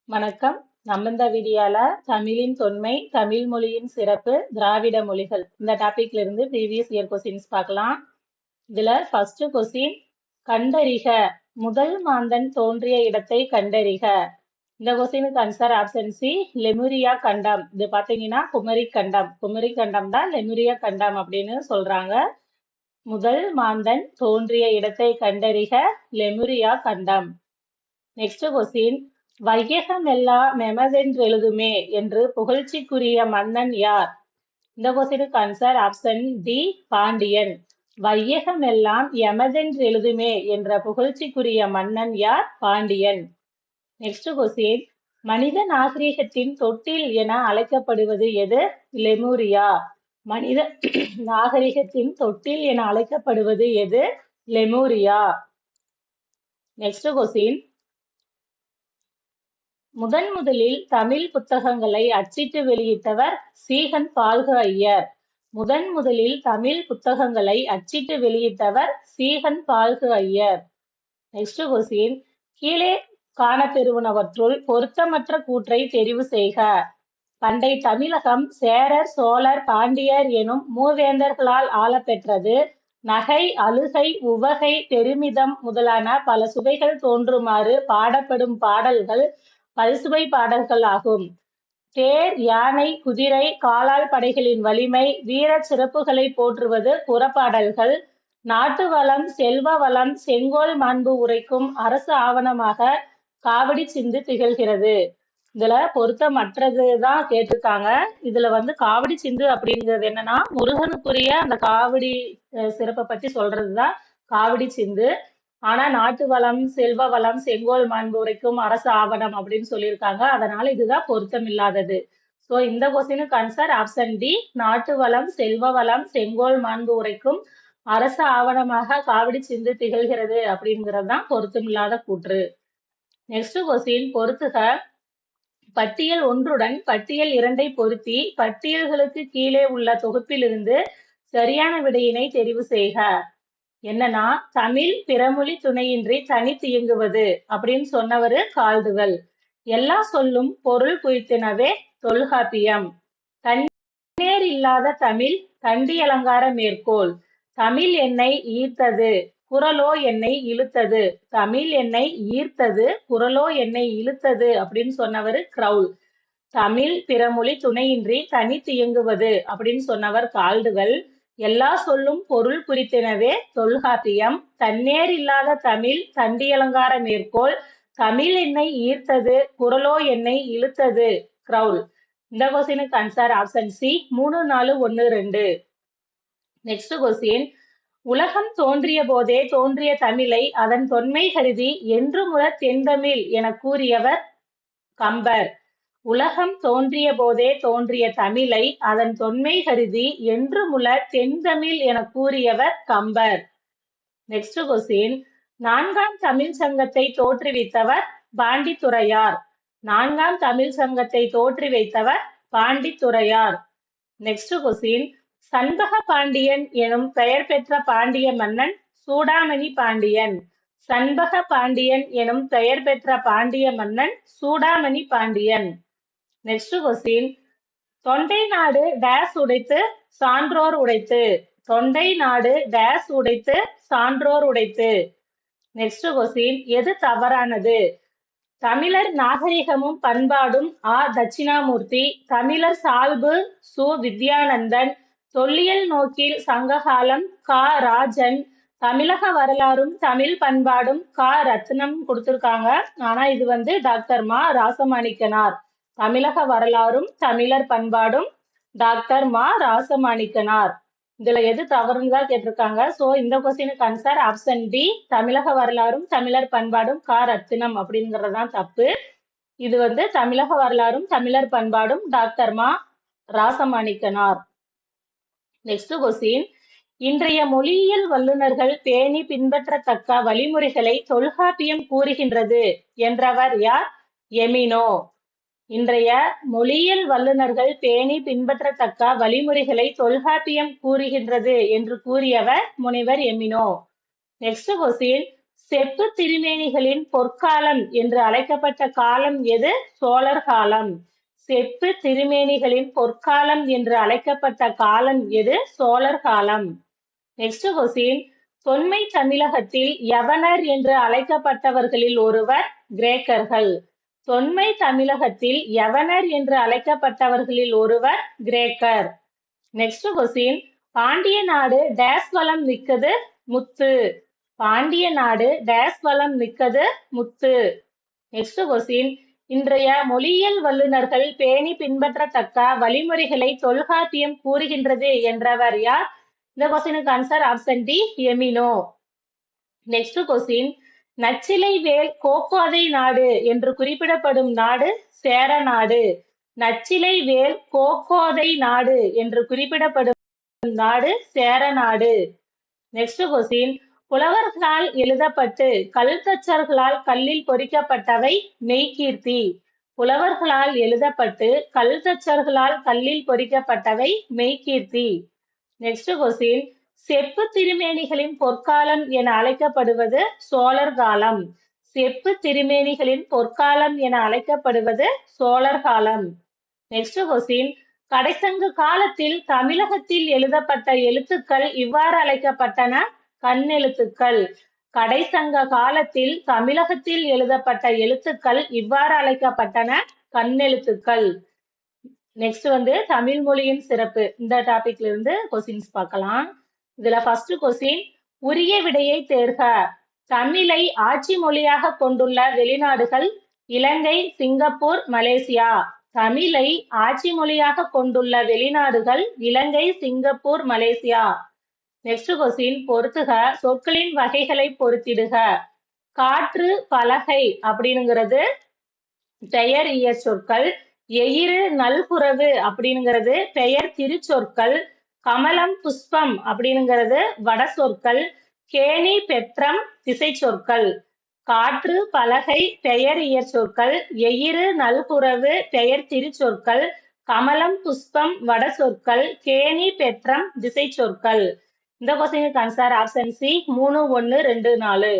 வணக்கம். நம்ம இந்த வீடியோல தமிழின் தொன்மை, தமிழ் மொழியின் சிறப்பு, திராவிட மொழிகள் இந்த டாபிக்ல இருந்து ப்ரீவியஸ் இயர் கொஸ்டின்ஸ் பார்க்கலாம். இதுல ஃபர்ஸ்ட் கொஸ்டின், கண்டறிக, முதல் மாந்தன் தோன்றிய இடத்தை கண்டறிக. இந்த கொஸ்டினுக்கு ஆன்சர் ஆப்ஷன் சி, லெமுரியா கண்டம். இது பாத்தீங்கன்னா குமரி கண்டம். குமரி கண்டம் தான் லெமுரியா கண்டம் அப்படின்னு சொல்றாங்க. முதல் மாந்தன் தோன்றிய இடத்தை கண்டறிக, லெமுரியா கண்டம். நெக்ஸ்ட் கொஸ்டின், வையகமெல்லாம் மெமதென்றெழுதுமே என்று புகழ்ச்சிக்குரிய மன்னன் யார்? இந்த கொஸ்டினுக்கு ஆன்சர் ஆப்ஷன் டி, பாண்டியன். வையகமெல்லாம் எமதென்றெழுதுமே என்ற புகழ்ச்சிக்குரிய மன்னன் யார்? பாண்டியன். நெக்ஸ்ட் கொஸ்டின், மனித நாகரிகத்தின் தொட்டில் என அழைக்கப்படுவது எது? லெமுரியா. மனித நாகரிகத்தின் தொட்டில் என அழைக்கப்படுவது எது? லெமுரியா. நெக்ஸ்ட் கொஸ்டின், முதலில் தமிழ் புத்தகங்களை அச்சிட்டு வெளியிட்டவர் சீகன் பால்கு ஐயர். முதலில் தமிழ் புத்தகங்களை அச்சிட்டு வெளியிட்டவர் சீகன் பால்கு ஐயர். நெக்ஸ்ட் கொஸ்டின், கீழே காணப்பெறுவனவற்றுள் பொருத்தமற்ற கூற்றை தெரிவு செய்க. பண்டை தமிழகம் சேரர், சோழர், பாண்டியர் எனும் மூவேந்தர்களால் ஆளப்பெற்றது. நகை, அழுகை, உவகை, பெருமிதம் முதலான பல சுவைகள் தோன்றுமாறு பாடப்படும் பாடல்கள் பல்சுவை பாடல்கள் ஆகும். தேர், யானை, குதிரை, காலால் படைகளின் வலிமை, வீர சிறப்புகளை போற்றுவது புறப்பாடல்கள். நாட்டு வளம், செல்வ வளம், செங்கோல் மாண்பு உரைக்கும் அரசு ஆவணமாக காவடி சிந்து திகழ்கிறது. இதுல பொருத்தமற்றதுதான் கேட்டிருக்காங்க. இதுல காவடி சிந்து அப்படிங்கிறது என்னன்னா, முருகனுக்குரிய அந்த காவடி சிறப்பை பத்தி சொல்றதுதான் காவடி சிந்து. ஆனா நாட்டு வளம், செல்வ வளம், செங்கோல் மாண்பு உரைக்கும் அரசு ஆவணம் அப்படின்னு சொல்லியிருக்காங்க. அதனால இதுதான் பொருத்தம் இல்லாதது. சோ இந்த கொஸ்டினுக்கு ஆன்சர் ஆப்ஷன் டி, நாட்டு வளம், செல்வ வளம், செங்கோல் மாண்பு உரைக்கும் அரசு ஆவணமாக காவடி சிந்து திகழ்கிறது அப்படிங்கிறது தான் பொருத்தமில்லாத கூற்று. நெக்ஸ்ட் கொஸ்டின், பொருத்துக. பட்டியல் ஒன்றுடன் பட்டியல் 2 பொருத்தி பட்டியல்களுக்கு கீழே உள்ள தொகுப்பிலிருந்து சரியான விடையினை தெரிவு செய்க. என்னன்னா, தமிழ் பிறமொழி துணையின்றி தனித்து இயங்குவது அப்படின்னு சொன்னவரு கால்டுவெல். எல்லா சொல்லும் பொருள் குறித்தனவே தொல்காப்பியம். தன்னேர் இல்லாத தமிழ் தண்டி அலங்கார மேற்கோள். தமிழ் என்னை ஈர்த்தது, குரலோ என்னை இழுத்தது. தமிழ் என்னை ஈர்த்தது, குரலோ என்னை இழுத்தது அப்படின்னு சொன்னவர் கிரவுல். தமிழ் பிறமொழி துணையின்றி தனித்து இயங்குவது அப்படின்னு சொன்னவர் கால்டுவெல். எல்லா சொல்லும் பொருள் குறித்தெனவே தொல்காப்பியம். தன்னேர் இல்லாத தமிழ் தண்டி அலங்கார மேற்கோள். தமிழ் என்னை ஈர்த்தது, குரலோ என்னை இழுத்தது, கிரவுல். இந்த கொஸ்டினுக்கு answer option C, 3, 4, 1, 2. Next question, உலகம் தோன்றிய போதே தோன்றிய தமிழை அதன் தொன்மை கருதி என்று முதற் தென்தமிழ் என கூறியவர் கம்பர். உலகம் தோன்றிய போதே தோன்றிய தமிழை அதன் தொன்மை கருதி என்று முல தென்தமிழ் என கூறியவர் கம்பர். நெக்ஸ்ட் கொஸ்டின், 4ஆம் தமிழ் சங்கத்தை தோற்றுவித்தவர் பாண்டித்துரையார். 4ஆம் தமிழ் சங்கத்தை தோற்றி வைத்தவர் பாண்டித்துரையார். நெக்ஸ்ட் கொஸ்டின், சண்பக பாண்டியன் எனும் பெயர் பெற்ற பாண்டிய மன்னன் சூடாமணி பாண்டியன். சண்பக பாண்டியன் எனும் பெயர் பெற்ற பாண்டிய மன்னன் சூடாமணி பாண்டியன். நெக்ஸ்ட் கொஸ்டின், தொண்டை நாடு டேஸ் உடைத்து சான்றோர் உடைத்து. தொண்டை நாடு டேஸ் உடைத்து சான்றோர் உடைத்து. நெக்ஸ்ட் கொஸ்டின், எது தவறானது? தமிழர் நாகரிகமும் பண்பாடும் ஆ. தட்சிணாமூர்த்தி. தமிழர் சால்பு சு. வித்யானந்தன். தொல்லியல் நோக்கில் சங்ககாலம் கா. ராஜன். தமிழக வரலாறும் தமிழ் பண்பாடும் கா. ரத்னம் கொடுத்திருக்காங்க. ஆனா இது டாக்டர் மா. ராசமாணிக்கனார். தமிழக வரலாறும் தமிழர் பண்பாடும் டாக்டர் மா. ராசமாணிக்கனார். இதுல எது தவறுன்னு தான் கேட்டிருக்காங்க. சோ இந்த கொஸ்டினுக்கு ஆன்சர் ஆப்ஷன் டி, தமிழக வரலாறும் தமிழர் பண்பாடும் கா. ரத்தினம் அப்படிங்கறதுதான் தப்பு. இது தமிழக வரலாறும் தமிழர் பண்பாடும் டாக்டர் மா. ராசமாணிக்கனார். நெக்ஸ்ட் கொஸ்டின், இன்றைய மொழியியல் வல்லுநர்கள் பேணி பின்பற்றத்தக்க வழிமுறைகளை தொல்காப்பியம் கூறுகின்றது என்றவர் யார்? எமினோ. இன்றைய மொழியியல் வல்லுநர்கள் பேணி பின்பற்றத்தக்க வழிமுறைகளை தொல்காப்பியம் கூறுகின்றது என்று கூறியவர் முனைவர் எமினோ. நெக்ஸ்ட் கொஸ்டின், செப்பு திருமேனிகளின் பொற்காலம் என்று அழைக்கப்பட்ட காலம் எது? சோழர் காலம். செப்பு திருமேனிகளின் பொற்காலம் என்று அழைக்கப்பட்ட காலம் எது? சோழர் காலம். நெக்ஸ்ட் கொஸ்டின், தொன்மை தமிழகத்தில் யவனர் என்று அழைக்கப்பட்டவர்களில் ஒருவர் கிரேக்கர்கள். தொன்மை தமிழகத்தில் யவனர் என்று அழைக்கப்பட்டவர்களில் ஒருவர் கிரேக்கர். நெக்ஸ்ட் கொஸ்டின், பாண்டிய நாடு டேஸ் வளம் மிக்கது? முத்து. பாண்டிய நாடு டேஸ் வளம் மிக்கது? முத்து. நெக்ஸ்ட் கொஸ்டின், இன்றைய மொழியியல் வல்லுநர்கள் பேணி பின்பற்றத்தக்க வழிமுறைகளை தொல்காப்பியம் கூறுகின்றது என்றவர் யார்? இந்த கொஸ்டினுக்கு ஆன்சர் ஆப்ஷன் டி, எமினோ. நெக்ஸ்ட் கொஸ்டின், நச்சிலை வேல் கோக்கோதை நாடு என்று குறிப்பிடப்படும் நாடு சேர நாடு. நச்சிலை வேல் கோக்கோதை நாடு என்று குறிப்பிடப்படும் நாடு சேர நாடு. நெக்ஸ்ட் கொஸ்டின், புலவர்களால் எழுதப்பட்டு கல்தச்சர்களால் கல்லில் பொறிக்கப்பட்டவை மெய்கீர்த்தி. புலவர்களால் எழுதப்பட்டு கல்தச்சர்களால் கல்லில் பொறிக்கப்பட்டவை மெய்கீர்த்தி. நெக்ஸ்ட் கொஸ்டின், செப்பு திருமேனிகளின் பொற்காலம் என அழைக்கப்படுவது சோழர் காலம். செப்பு திருமேனிகளின் பொற்காலம் என அழைக்கப்படுவது சோழர் காலம். நெக்ஸ்ட் கொஸ்டின், கடைசங்க காலத்தில் தமிழகத்தில் எழுதப்பட்ட எழுத்துக்கள் இவ்வாறு அழைக்கப்பட்டன கண்ணெழுத்துக்கள். கடைசங்க காலத்தில் தமிழகத்தில் எழுதப்பட்ட எழுத்துக்கள் இவ்வாறு அழைக்கப்பட்டன கண்ணெழுத்துக்கள். நெக்ஸ்ட் தமிழ் மொழியின் சிறப்பு. இந்த டாபிக்ல இருந்து கொஸ்டின்ஸ் பார்க்கலாம். இதுல ஃபர்ஸ்ட் கொஸ்டின், உரிய விடையை தேர்க. தமிழை ஆட்சி மொழியாக கொண்டுள்ள வெளிநாடுகள் இலங்கை, சிங்கப்பூர், மலேசியா. தமிழை ஆட்சி மொழியாக கொண்டுள்ள வெளிநாடுகள் இலங்கை, சிங்கப்பூர், மலேசியா. நெக்ஸ்ட் கொஸ்டின், பொறுத்துக. சொற்களின் வகைகளை பொறுத்திடுக. காற்று, பலகை அப்படிங்கிறது பெயர் இயற் சொற்கள். எயிறு, நல்குரவு அப்படிங்கிறது பெயர் திருச்சொற்கள். கமலம், புஷ்பம் அப்படிங்கிறது வட சொற்கள். கேணி, பெற்றம் திசை சொற்கள். காற்று, பலகை பெயர் இயற் சொற்கள். எயிறு, நல்குரவு பெயர் திருச்சொற்கள். கமலம், புஷ்பம் வட சொற்கள். கேணி, பெற்றம் திசை சொற்கள். இந்த கொஸ்டினுக்கு answer option C, 3, 1, 2, 4.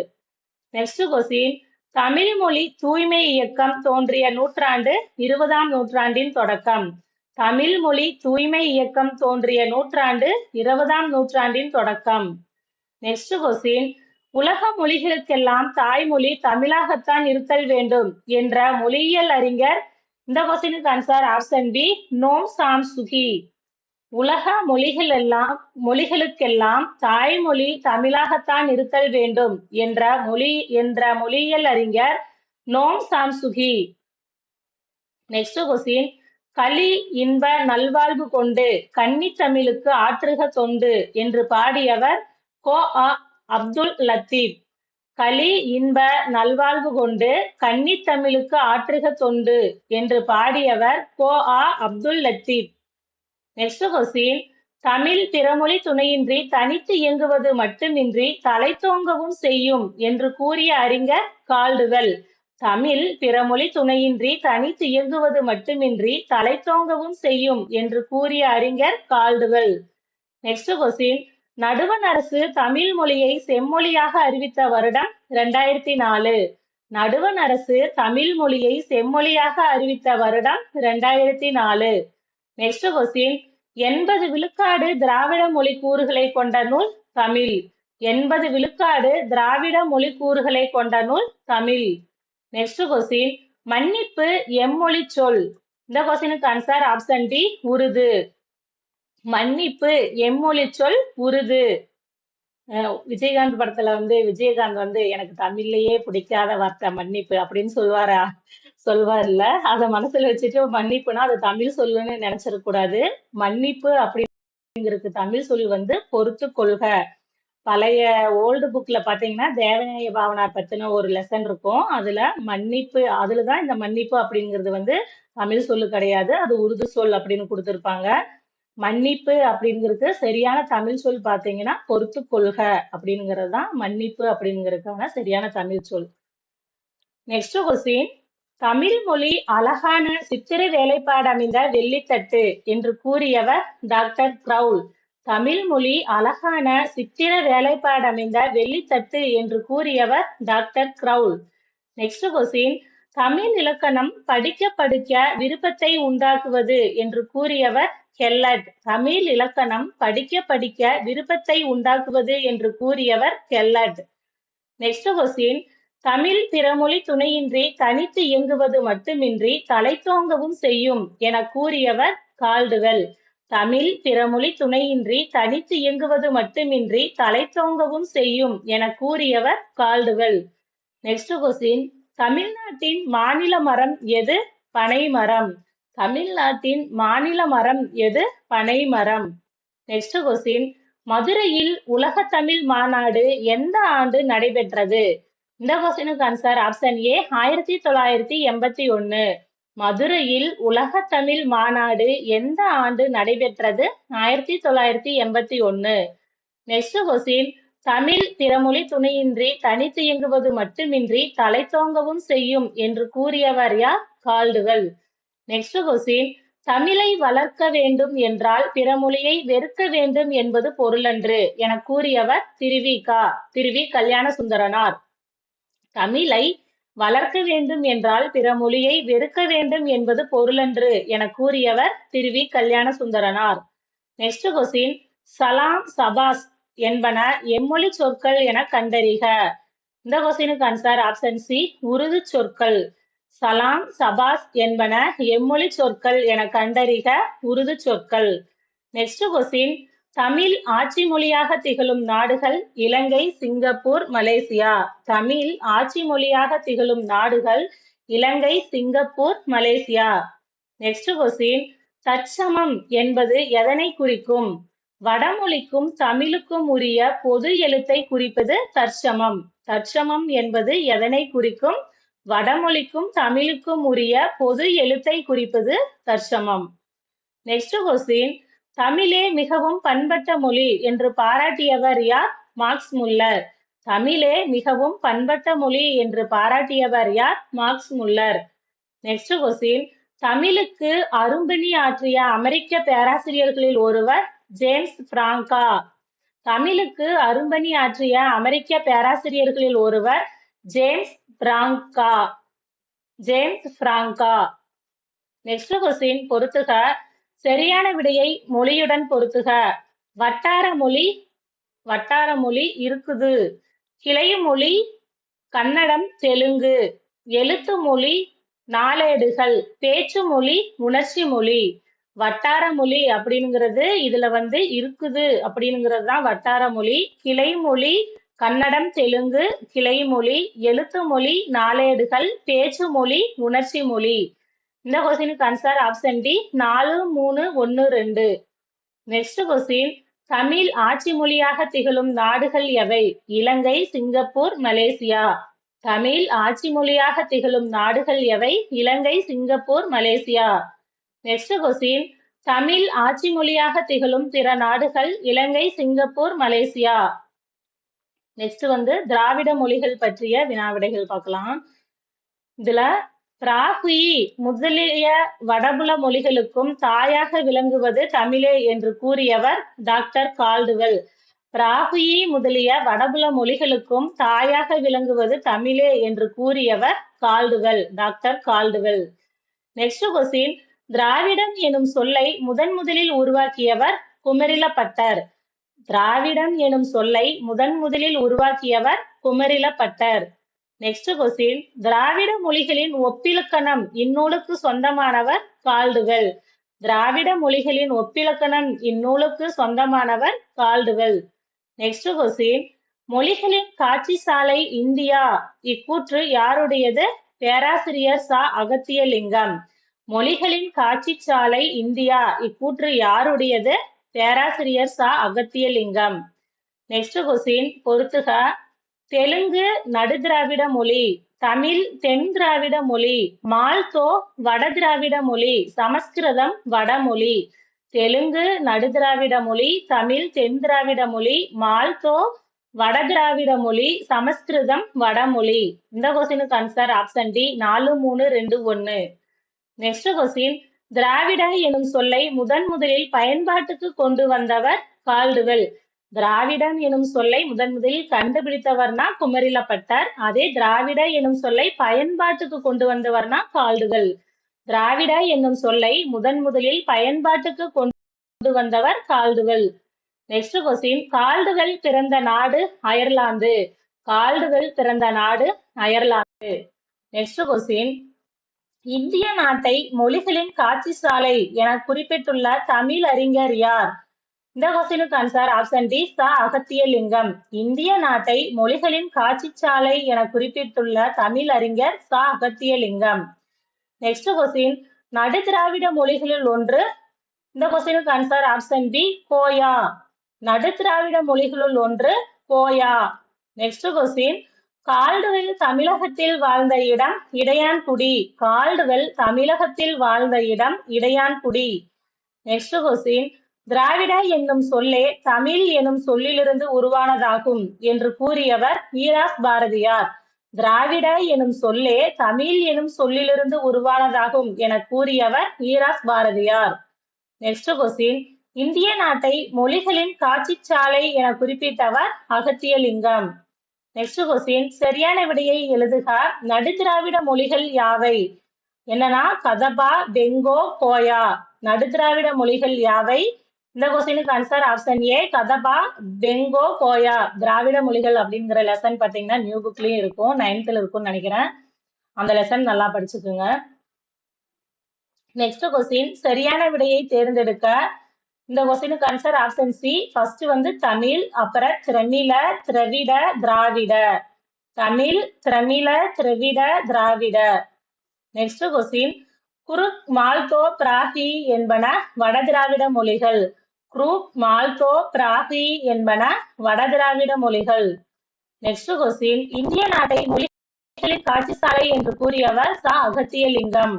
Next question, Tamil மொழி தூய்மை இயக்கம் தோன்றிய நூற்றாண்டு 20ஆம் நூற்றாண்டின் தொடக்கம். தமிழ் மொழி தூய்மை இயக்கம் தோன்றிய நூற்றாண்டு 20ஆம் நூற்றாண்டின் தொடக்கம். நெக்ஸ்ட் கொஸ்டின், உலக மொழிகளுக்கெல்லாம் தாய்மொழி தமிழாகத்தான் இருத்தல் வேண்டும் என்ற மொழியியல் அறிஞர். இந்த கொஸ்டினுக்கு ஆன்சர் ஆப்ஷன் பி, நோம் சாம்சுகி. உலக மொழிகளுக்கெல்லாம் தாய்மொழி தமிழாகத்தான் இருத்தல் வேண்டும் என்ற மொழியியல் அறிஞர் நோம் சாம்சுகி. நெக்ஸ்ட் கொஸ்டின், களி இன்ப நல்வாழ்வு கொண்டு கன்னி தமிழுக்கு ஆற்றுக தொண்டு என்று பாடியவர் கோ. அ. அப்துல் லத்தீப். களி இன்ப நல்வாழ்வு கொண்டு கன்னி தமிழுக்கு ஆற்றுக தொண்டு என்று பாடியவர் கோ. அ. அப்துல் லத்தீப். நெக்ஸ்ட் கொஸ்டின், தமிழ் பிறமொழி துணையின்றி தனித்து இயங்குவது மட்டுமின்றி தலைத்தோங்கவும் செய்யும் என்று கூறிய அறிஞர் கால்டுவெல். தமிழ் பிறமொழி துணையின்றி தனித்து இயங்குவது மட்டுமின்றி தலைத்தோங்கவும் செய்யும் என்று கூறிய அறிஞர் கால்டுவெல். நெக்ஸ்ட் கொஸ்டின், நடுவண் அரசு தமிழ் மொழியை செம்மொழியாக அறிவித்த வருடம் 2004. நடுவண் அரசு தமிழ் மொழியை செம்மொழியாக அறிவித்த வருடம் 2004. நெக்ஸ்ட் கொஸ்டின், 80 விழுக்காடு திராவிட மொழி கூறுகளை கொண்ட நூல் தமிழ். 80 விழுக்காடு திராவிட மொழி கூறுகளை கொண்ட நூல் தமிழ். நெக்ஸ்ட் கொஸ்டின், மன்னிப்பு எம்மொழி சொல். இந்த கொஸ்டினுக்கு ஆன்சர் ஆப்ஷன் டி, உருது. மன்னிப்பு எம்மொழி சொல் உருது. விஜயகாந்த் படத்துல விஜயகாந்த் எனக்கு தமிழ்லயே பிடிக்காத வார்த்தை மன்னிப்பு அப்படின்னு சொல்வார்ல, அத மனசுல வச்சுட்டு மன்னிப்புனா அது தமிழ் சொல்லுன்னு நினைச்சிடக் கூடாது. மன்னிப்பு அப்படிங்கிறது தமிழ் சொல் பொறுத்து கொள்க. பழைய ஓல்டு புக்ல பாத்தீங்கன்னா தேவநேய பாவனார் பத்தின ஒரு லெசன் இருக்கும். அதுல மன்னிப்பு, அதுலதான் இந்த மன்னிப்பு அப்படிங்கிறது தமிழ் சொல்லு கிடையாது, அது உருது சொல் அப்படின்னு கொடுத்திருப்பாங்க. மன்னிப்பு அப்படிங்கிறது சரியான தமிழ் சொல் பாத்தீங்கன்னா பொறுத்து கொள்க அப்படிங்கிறது தான் மன்னிப்பு அப்படிங்கிறதுக்கான சரியான தமிழ் சொல். நெக்ஸ்ட் கொஸ்டின், தமிழ் மொழி அழகான சித்திர வேலைப்பாடு அமைந்த வெள்ளித்தட்டு என்று கூறியவர் டாக்டர் கிரவுல். தமிழ் மொழி அழகான சித்திர வேலைப்பாடமைந்த வெள்ளித்தட்டு என்று கூறியவர் doctor Graul. Next question, Tamil இலக்கணம் படிக்க படிக்க விருப்பத்தை உண்டாக்குவது என்று கூறியவர் கெல்லட். தமிழ் இலக்கணம் படிக்க படிக்க விருப்பத்தை உண்டாக்குவது என்று கூறியவர் கெல்லட். நெக்ஸ்ட் கொஸ்டின், தமிழ் பிறமொழி துணையின்றி தனித்து இயங்குவது மட்டுமின்றி தலைத்தோங்கவும் செய்யும் என கூறியவர் கால்டுவெல். தமிழ் பிறமொழி துணையின்றி தனித்து இயங்குவது மட்டுமின்றி தலைத்தோங்கவும் செய்யும் என கூறியவர் கால்டுவெல். நெக்ஸ்ட் கொஸ்டின், தமிழ்நாட்டின் மாநில மரம் எது? பனைமரம். தமிழ்நாட்டின் மாநில மரம் எது? பனைமரம். நெக்ஸ்ட் கொஸ்டின், மதுரையில் உலக தமிழ் மாநாடு எந்த ஆண்டு நடைபெற்றது? இந்த கொஸ்டினுக்கு ஆன்சர் ஆப்ஷன் ஏ 1981. மதுரையில் உலக தமிழ் மாநாடு எந்த ஆண்டு நடைபெற்றது? 1981. நெக்ஸ்ட் கொஸ்டின், தமிழ் பிறமொழி துணையின்றி தனித்து இயங்குவது மட்டுமின்றி தலைத்தோங்கவும் செய்யும் என்று கூறியவர் யார்? கால்டுவெல். நெக்ஸ்ட் கொஸ்டின், தமிழை வளர்க்க வேண்டும் என்றால் பிறமொழியை வெறுக்க வேண்டும் என்பது பொருளன்று என கூறியவர் திருவி கல்யாண சுந்தரனார். தமிழை வளர்க்க வேண்டும் என்றால் பிறமொழியை வெறுக்க வேண்டும் என்பது பொருளன்று என கூறியவர் திருவி கல்யாண சுந்தரனார். நெக்ஸ்ட் கொஸ்டின், சலாம் சபாஸ் என்பன எம்மொழி சொற்கள் என கண்டறிக. இந்த கொஸ்டினுக்கு ஆன்சர் ஆப்ஷன் சி உருது சொற்கள். சலாம் சபாஸ் என்பன எம்மொழி சொற்கள் என கண்டறிக உருது சொற்கள். நெக்ஸ்ட் கொஸ்டின், தமிழ் ஆட்சி மொழியாக திகழும் நாடுகள் இலங்கை, சிங்கப்பூர், மலேசியா. தமிழ் ஆட்சி மொழியாக திகழும் நாடுகள் Ilangai, Singapore, Malaysia. Next question, தற்சமம் என்பது எதனை குறிக்கும்? வடமொழிக்கும் தமிழுக்கும் உரிய பொது எழுத்தை குறிப்பது தற்சமம். தற்சமம் என்பது எதனை குறிக்கும்? வடமொழிக்கும் தமிழுக்கும் உரிய பொது எழுத்தை குறிப்பது தற்சமம். நெக்ஸ்ட் கொஸ்டின், தமிழே மிகவும் பண்பட்ட மொழி என்று பாராட்டியவர் யார்? Marks Muller. தமிழே மிகவும் பண்பட்ட மொழி என்று பாராட்டியவர் யார்? Marks Muller. நெக்ஸ்ட் கொஸ்டின், தமிழுக்கு அரும்பணி ஆற்றிய அமெரிக்க பேராசிரியர்களில் ஒருவர் ஜேம்ஸ் பிராங்கா. தமிழுக்கு அரும்பணி ஆற்றிய அமெரிக்க பேராசிரியர்களில் ஒருவர் ஜேம்ஸ் பிராங்கா. நெக்ஸ்ட் கொஸ்டின், பொறுத்துக. சரியான விடையை மொழியுடன் பொருத்துக. வட்டார மொழி இருக்குது. கிளைமொழி கன்னடம், தெலுங்கு. எழுத்து மொழி நாளேடுகள். பேச்சு மொழி உணர்ச்சி மொழி. வட்டார மொழி அப்படிங்கிறது இதுல இருக்குது அப்படிங்கிறது தான் வட்டார மொழி. கிளைமொழி கன்னடம், தெலுங்கு கிளைமொழி. எழுத்து மொழி நாளேடுகள். பேச்சு மொழி உணர்ச்சி மொழி. இந்த கொஸ்டினுக்கு answer option D 4, 3, 1, 2. Next question, Tamil ஆட்சி மொழியாக திகழும் நாடுகள் எவை? Ilangai, Singapore, Malaysia. தமிழ் ஆட்சி மொழியாக திகழும் நாடுகள் எவை? Ilangai, Singapore, Malaysia. Next question, Tamil ஆட்சி மொழியாக திகழும் பிற நாடுகள் இலங்கை, சிங்கப்பூர், மலேசியா. நெக்ஸ்ட் திராவிட மொழிகள் பற்றிய வினாவிடைகள் பார்க்கலாம். இதுல பிராகுயி முதலிய வடபுல மொழிகளுக்கும் தாயாக விளங்குவது தமிழே என்று கூறியவர் டாக்டர் கால்டுவெல். பிராகுயி முதலிய வடபுல மொழிகளுக்கும் தாயாக விளங்குவது தமிழே என்று கூறியவர் Caldwell, doctor Caldwell. Next question, திராவிடம் எனும் சொல்லை முதலில் உருவாக்கியவர் குமரிலப்பட்டர். திராவிடம் எனும் சொல்லை முதலில் உருவாக்கியவர் குமரிலப்பட்டர். நெக்ஸ்ட் கொஸ்டின், திராவிட மொழிகளின் ஒப்பிலக்கணம் இந்நூலுக்கு சொந்தமானவர் கால்டுவெல். திராவிட மொழிகளின் ஒப்பிலக்கணம் இந்நூலுக்கு சொந்தமானவர் கால்டுவெல். நெக்ஸ்ட் கொஸ்டின், மொழிகளின் காட்சி சாலை இந்தியா இக்கூற்று யாருடையது? பேராசிரியர் ச. அகத்தியலிங்கம். மொழிகளின் காட்சி சாலை இந்தியா இக்கூற்று யாருடையது? பேராசிரியர் ச. அகத்தியலிங்கம். நெக்ஸ்ட் கொஸ்டின், பொறுத்துக. தெலுங்கு நடுதிராவிட மொழி, தமிழ் தென் திராவிட மொழி, மால்தோ வட திராவிட மொழி, சமஸ்கிருதம் வடமொழி. தெலுங்கு நடுதிராவிட மொழி, தமிழ் தென் திராவிட மொழி, மால்தோ வட திராவிட மொழி, சமஸ்கிருதம் வடமொழி. இந்த கொஸ்டினுக்கு answer option D 4, 3, 2, 1. Next question, திராவிட எனும் சொல்லை முதலில் பயன்பாட்டுக்கு கொண்டு வந்தவர் கால்டுவெல். திராவிடம் எனும் சொல்லை முதன் முதலில் கண்டுபிடித்தவர்னா குமரிலப்பட்டர். அதே திராவிட எனும் சொல்லை பயன்பாட்டுக்கு கொண்டு வந்தவர்னா கால்டுவெல். திராவிட என்னும் சொல்லை முதன் முதலில் பயன்பாட்டுக்கு கொண்டு வந்தவர் கால்டுவெல். நெக்ஸ்ட் கொஸ்டின், கால்டுவெல் பிறந்த நாடு அயர்லாந்து. கால்டுவெல் பிறந்த நாடு அயர்லாந்து. நெக்ஸ்ட் கொஸ்டின், இந்திய நாட்டை மொழிகளின் காட்சி சாலை என குறிப்பிட்டுள்ள தமிழ் அறிஞர் யார்? இந்த கொஸ்டினுக்கு ஆன்சர் ஆப்ஷன் டி, ச. அகத்தியலிங்கம். இந்திய நாட்டை மொழிகளின் காட்சி சாலை என குறிப்பிட்டுள்ள தமிழ் அறிஞர் ச. அகத்தியலிங்கம். நெக்ஸ்ட் கொஸ்டின், நடு திராவிட மொழிகளில் ஒன்று. இந்த கொஸ்டினுக்கு ஆன்சர் ஆப்ஷன் பி, கோயா. நடு திராவிட மொழிகளுள் ஒன்று கோயா. நெக்ஸ்ட் கொஸ்டின், கால்டுவெல் தமிழகத்தில் வாழ்ந்த இடம் இடையான்குடி. கால்டுவெல் தமிழகத்தில் வாழ்ந்த இடம் இடையான்குடி. நெக்ஸ்ட் கொஸ்டின், திராவிட என்னும் சொல்லே தமிழ் எனும் சொல்லிலிருந்து உருவானதாகும் என்று கூறியவர் ஈராஸ் பாரதியார். திராவிட எனும் சொல்லே தமிழ் எனும் சொல்லிலிருந்து உருவானதாகும் என கூறியவர் ஈராஸ் பாரதியார். நெக்ஸ்ட் கொஸ்டின், இந்திய நாட்டை மொழிகளின் காட்சி சாலை என குறிப்பிட்டவர் அகத்தியலிங்கம். நெக்ஸ்ட் கொஸ்டின், சரியான விடையை எழுதுக. நடு திராவிட மொழிகள் யாவை? என்னன்னா கதபா, பெங்கோ, கோயா. நடு திராவிட மொழிகள் யாவை? இந்த கொஸ்டினுக்கு answer option A, Gadaba, Pengo, Koya. திராவிட மொழிகள் அப்படிங்கிற லெசன் பாத்தீங்கன்னா நியூ புக்லயும் இருக்கும், 9th இருக்கும்னு நினைக்கிறேன். அந்த லெசன் நல்லா படிச்சுக்குங்க. நெக்ஸ்ட் கொஸ்டின், சரியான விடையை தேர்ந்தெடுக்க. இந்த கொஸ்டினுக்கு ஆன்சர் ஆப்ஷன் சி. ஃபர்ஸ்ட் வந்து தமிழ், அப்புறம் திரமிழ, திரவிட, திராவிட. தமிழ், திரமிழ, திரவிட, திராவிட. Next question, Kurukh, Malto, Brahe என்பன வடதிராவிட மொழிகள். குரூக், மால்தோ, பிராகி என்பன வடதிராவிட மொழிகள். நெக்ஸ்ட் கொஸ்டின், இந்திய நாட்டை மொழிகளின் காட்சி சாலை என்று கூறியவர் ச. அகத்தியலிங்கம்.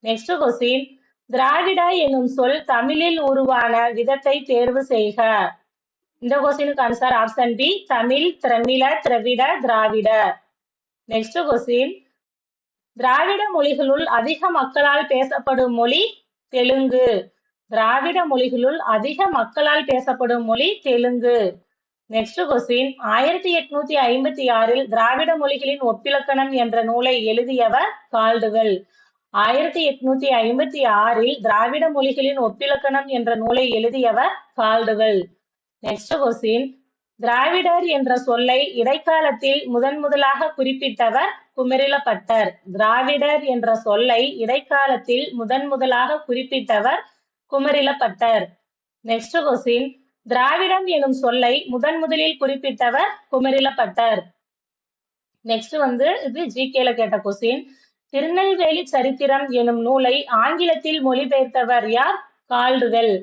நெக்ஸ்ட் கொஸ்டின், திராவிட எனும் சொல் தமிழில் உருவான விதத்தை தேர்வு செய்க. இந்த கொஸ்டினுக்கு answer option B, Tamil, திரமிழ, Dravida, திராவிட. நெக்ஸ்ட் கொஸ்டின், திராவிட மொழிகளுள் அதிக மக்களால் பேசப்படும் மொழி தெலுங்கு. திராவிட மொழிகளுள் அதிக மக்களால் பேசப்படும் மொழி தெலுங்கு. நெக்ஸ்ட் கொஸ்டின், 1856 திராவிட மொழிகளின் ஒப்பிலக்கணம் என்ற நூலை எழுதியவர் கால்டுவெல். 1856 திராவிட மொழிகளின் ஒப்பிலக்கணம் என்ற நூலை எழுதியவர் கால்டுவெல். நெக்ஸ்ட் கொஸ்டின், திராவிடர் என்ற சொல்லை இடைக்காலத்தில் முதலாக குறிப்பிட்டவர் குமரிலப்பட்டர். திராவிடர் என்ற சொல்லை இடைக்காலத்தில் முதலாக குறிப்பிட்டவர் குமரிலப்பட்டர். நெக்ஸ்ட் கொஸ்டின், திராவிடம் எனும் சொல்லை முதலில் குறிப்பிட்டவர் குமரிலப்பட்டர். நெக்ஸ்ட் வந்து இது ஜிகேல கேட்ட கொஸ்டின். திருநெல்வேலி சரித்திரம் எனும் நூலை ஆங்கிலத்தில் மொழிபெயர்த்தவர் யார்? கால்டுவெல்.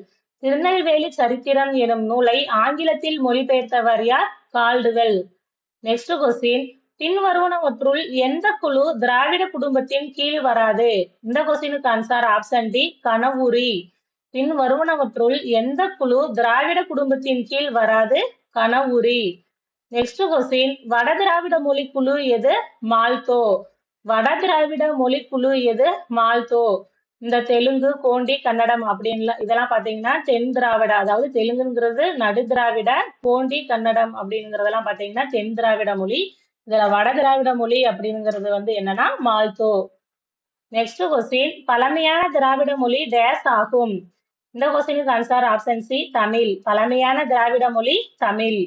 திருநெல்வேலி சரித்திரம் எனும் நூலை ஆங்கிலத்தில் மொழிபெயர்த்தவர் யார்? கால்டுவெல். நெக்ஸ்ட் கொஸ்டின், பின்வருவனவற்றுள் எந்த குழு திராவிட குடும்பத்தின் கீழ் வராது? இந்த கொஸ்டினுக்கு ஆன்சர் ஆப்ஷன் டி, கனவுரி. பின்வருவனவற்றுள் எந்த குழு திராவிட குடும்பத்தின் கீழ் வராது? கனவுரி. நெக்ஸ்ட் கொஸ்டின், வடதிராவிட மொழி குழு எது? மால்தோ. வடதிராவிட மொழி குழு எது? மால்தோ. இந்த தெலுங்கு, கோண்டி, கன்னடம் அப்படின்னு இதெல்லாம் பாத்தீங்கன்னா தென் திராவிட, அதாவது தெலுங்குங்கிறது நடு திராவிட, கோண்டி, கன்னடம் அப்படிங்கிறதெல்லாம் பாத்தீங்கன்னா தென் திராவிட மொழி. இதுல வட திராவிட மொழி அப்படிங்கிறது வந்து என்னன்னா மால்தோ. நெக்ஸ்ட் கொஸ்டின், பழமையான திராவிட மொழி டேஸ் ஆகும். இந்த கொஸ்டினுக்கு ஆன்சர் ஆப்ஷன் சி, தமிழ். பழமையான திராவிட மொழி தமிழ்.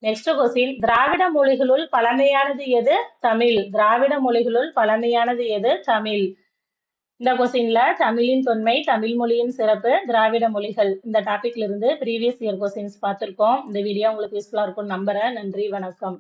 நெக்ஸ்ட் கொஸ்டின், திராவிட மொழிகளுள் பழமையானது எது? தமிழ். திராவிட மொழிகளுள் பழமையானது எது? தமிழ். இந்த கொஸ்டின்ல தமிழின் தொன்மை, தமிழ் மொழியின் சிறப்பு, திராவிட மொழிகள் இந்த டாபிக்ல இருந்து ப்ரீவியஸ் இயர் கொஸ்டின்ஸ் பார்த்திருக்கோம். இந்த வீடியோ உங்களுக்கு யூஸ்ஃபுல்லா இருக்கும்னு நம்புறேன். நன்றி, வணக்கம்.